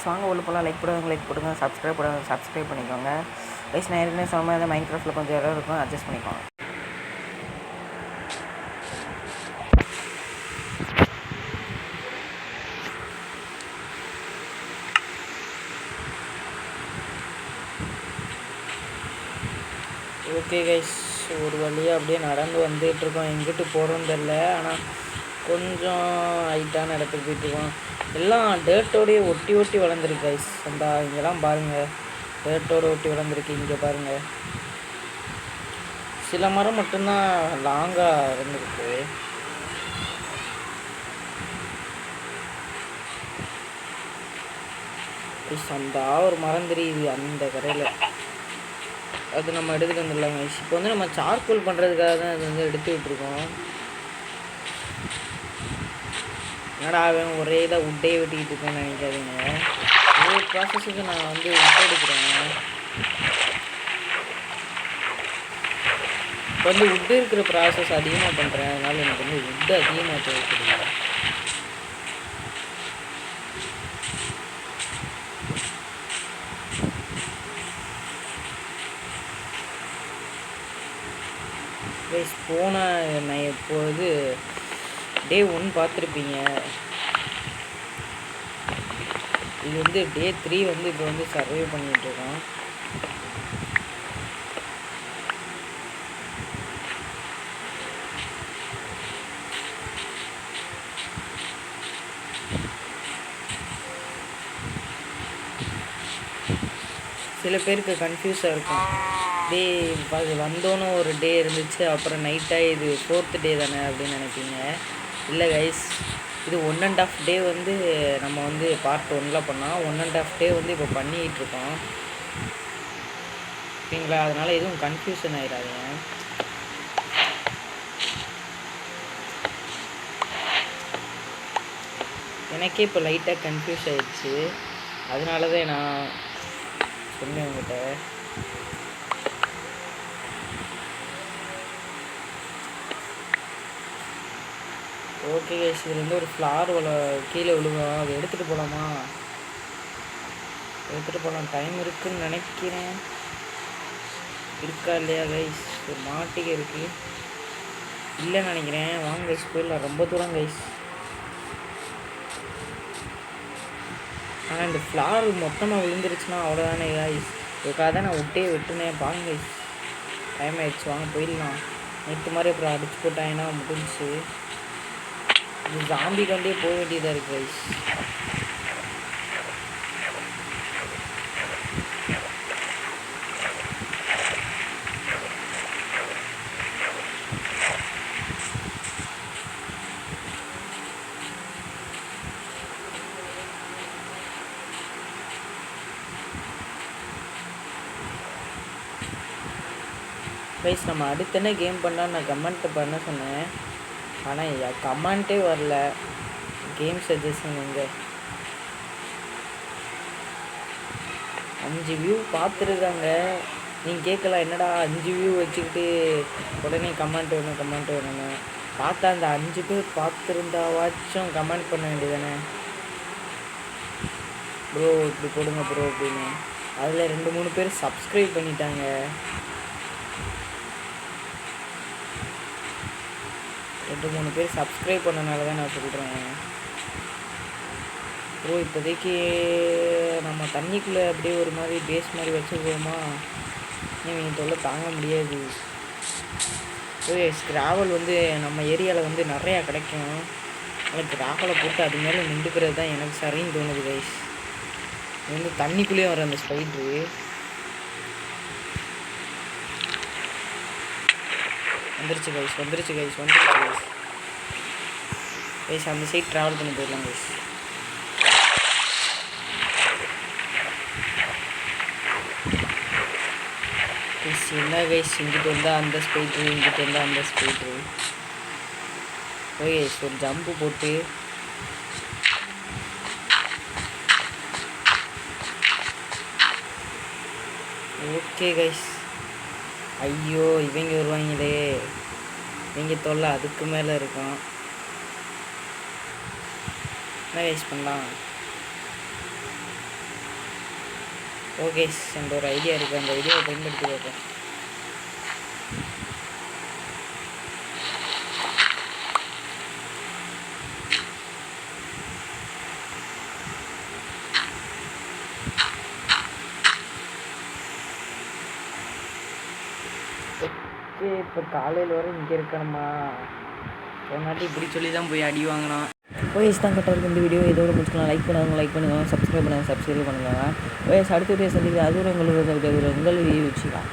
வாங்க உள்ள போகலாம். லைக் போடுங்க, சப்ஸ்கிரைப் பண்ணிக்கோங்க கைஸ். நான் ஏற்கனவே சொன்ன மாதிரி மைண்ட் கிராஃப்ட்டில் கொஞ்சம் எரர் இருக்கும், அட்ஜஸ்ட் பண்ணிக்கோங்க. ஓகே கைஸ், ஒரு வழியாக அப்படியே நடந்து வந்துகிட்ருக்கோம். எங்கிட்டு போகிறோன்னு தெரில, ஆனால் கொஞ்சம் ஹைட்டான இடத்துக்கு போயிட்டுருக்கோம். எல்லாம் டேர்ட்டோடையே ஒட்டி வளர்ந்துருக்கு கைஸ். அந்த இங்கெல்லாம் பாருங்கள், டேர்ட்டோடு ஒட்டி வளர்ந்துருக்கு. இங்கே பாருங்கள், சில மரம் மட்டும்தான் லாங்காக இருந்துருக்கு. அந்த ஒரு மரம் தெரியுது அந்த கரையில், அது நம்ம எடுத்துகிட்டு வந்துடலாங்க. இப்போ வந்து நம்ம சார்கோல் பண்ணுறதுக்காக தான் அது வந்து எடுத்துக்கிட்டு இருக்கோம். என்னடா அவன் ஒரே இதாக உட்டே வெட்டிக்கிட்டு இருக்கேன்னு நினைக்காதீங்க. ஒவ்வொரு ப்ராசஸுக்கு நான் வந்து உட்டு எடுக்கிறேன். இப்போ வந்து உட்டு இருக்கிற ப்ராசஸ் அதிகமாக பண்ணுறேன், அதனால் எனக்கு வந்து உட்டு அதிகமாக தேவைப்படுது. போன நான் எப்போது டே 1 பார்த்துருப்பீங்க. இது வந்து டே 3 வந்து இப்போ வந்து சர்வே பண்ணிகிட்ருக்கோம். சில பேருக்கு கன்ஃபியூஸாக இருக்கும், டே அது வந்தோன்னு ஒரு டே இருந்துச்சு, அப்புறம் நைட்டாக இது 4th டே தானே அப்படின்னு நினைப்பீங்க. இல்லை கைஸ், இது 1.5 டே வந்து நம்ம வந்து பார்ட் 1ல் பண்ணோம். 1.5 டே வந்து இப்போ பண்ணிகிட்ருக்கோம், ஓகேங்களா? அதனால் எதுவும் கன்ஃபியூஷன் ஆகிடாதீங்க. எனக்கே இப்போ லைட்டாக கன்ஃபியூஸ் ஆகிடுச்சு, அதனால தான் நான் சொன்னேன் உங்கள்கிட்ட. ஓகே கைஸ், இதில் வந்து ஒரு ஃப்ளார் கீழே விழுகும், அதை எடுத்துகிட்டு போகலாமா? எடுத்துகிட்டு போகலாம், டைம் இருக்குதுன்னு நினைக்கிறேன். இருக்கா இல்லையா கைஸ்? ஒரு மாட்டிகை இருக்குது, இல்லைன்னு நினைக்கிறேன். வாங்க கைஸ் போயிடலாம், ரொம்ப தூரம் கைஸ். ஆனால் இந்த ஃப்ளார் மொத்தமாக விழுந்துருச்சுன்னா அவ்வளோதானே கைஸ். இதுக்காக தான் நான் விட்டே விட்டுனேன். பாருங்க கைஸ், டைம் ஆகிடுச்சு, வாங்க போயிடலாம். நேற்று மாதிரி அப்புறம் அடிச்சு போட்டாங்கன்னா முடிஞ்சு. இது ஜாம்பி கண்டே போக வேண்டியதாக இருக்குது கைஸ். கைஸ், நம்ம அடுத்து என்ன கேம் பண்ணால் நான் கமெண்ட்டு பண்ண சொன்னேன், ஆனால் கமெண்ட்டே வரல. கேம் சஜஷன் எங்கே? 5 வியூ பார்த்துருக்காங்க. நீங்கள் கேட்கலாம், என்னடா 5 வியூ வச்சுக்கிட்டு உடனே கமெண்ட் வேணும்னு. பார்த்தா அந்த 5 பேர் பார்த்துருந்தாவாச்சும் கமெண்ட் பண்ண வேண்டியதானே. ப்ரோ இப்படி போடுங்க ப்ரோ அப்படின்னு. அதில் 2-3 பேர் சப்ஸ்கிரைப் பண்ணிட்டாங்க. ரெண்டு 3 பேர் சப்ஸ்கிரைப் பண்ணனால தான் நான் சொல்கிறேன். ப்ரோ இப்போதைக்கு நம்ம தண்ணிக்குள்ளே அப்படியே ஒரு மாதிரி பேஸ் மாதிரி வச்சுருக்கோமா, இவங்க தொல்லை தாங்க முடியாது. கிராவல் வந்து நம்ம ஏரியாவில் வந்து நிறையா கிடைக்கும், அதனால் கிராவலை போட்டு அது மேலே நின்றுக்கிறது தான் எனக்கு சரின்னு தோணுது கைஸ். இது வந்து தண்ணிக்குள்ளேயே வர அந்த ஸ்பைட்ரு. வந்துருச்சு கைஸ். கைஸ் அந்த சைட் ட்ராவல் பண்ணி போயிடலாம் கைஸ். என்ன கைஸ், இங்கிட்டு வந்தால் அந்த ஸ்பைட்ரு, இங்கிட்டு வந்தால் அந்த ஸ்பைட்ரு. ஓகே கைஸ், ஒரு ஜம்பு போட்டு ஓகே கைஸ். ஐயோ இவங்க வருவாங்களே, இவங்க தொல்லை அதுக்கு மேலே இருக்கும். என்ன கைஸ் பண்ணலாம்? ஓகே, அந்த ஒரு ஐடியா இருக்குது, அந்த ஐடியாவை பயன்படுத்தி பார்ப்போம். ஓகே, இப்போ காலையில் வர இங்கே இருக்கணுமா? ஒரு நாட்டி இப்படி சொல்லி தான் போய் அடி வாங்கினோம். ஓஎஸ் தான் கரெக்டாக இந்த வீடியோ இதோட முடிச்சுக்கலாம். லைக் பண்ணுவாங்க, லைக் பண்ணுங்கள், சப்ஸ்கிரைப் பண்ணுங்கள், சப்ஸ்கிரைப் பண்ணுங்கள். ஓஎஸ் அடுத்த வீடியோ சந்திக்கிறேன். அது ஒரு உங்களுக்கு உங்கள் வீடியோ வச்சுக்கலாம்.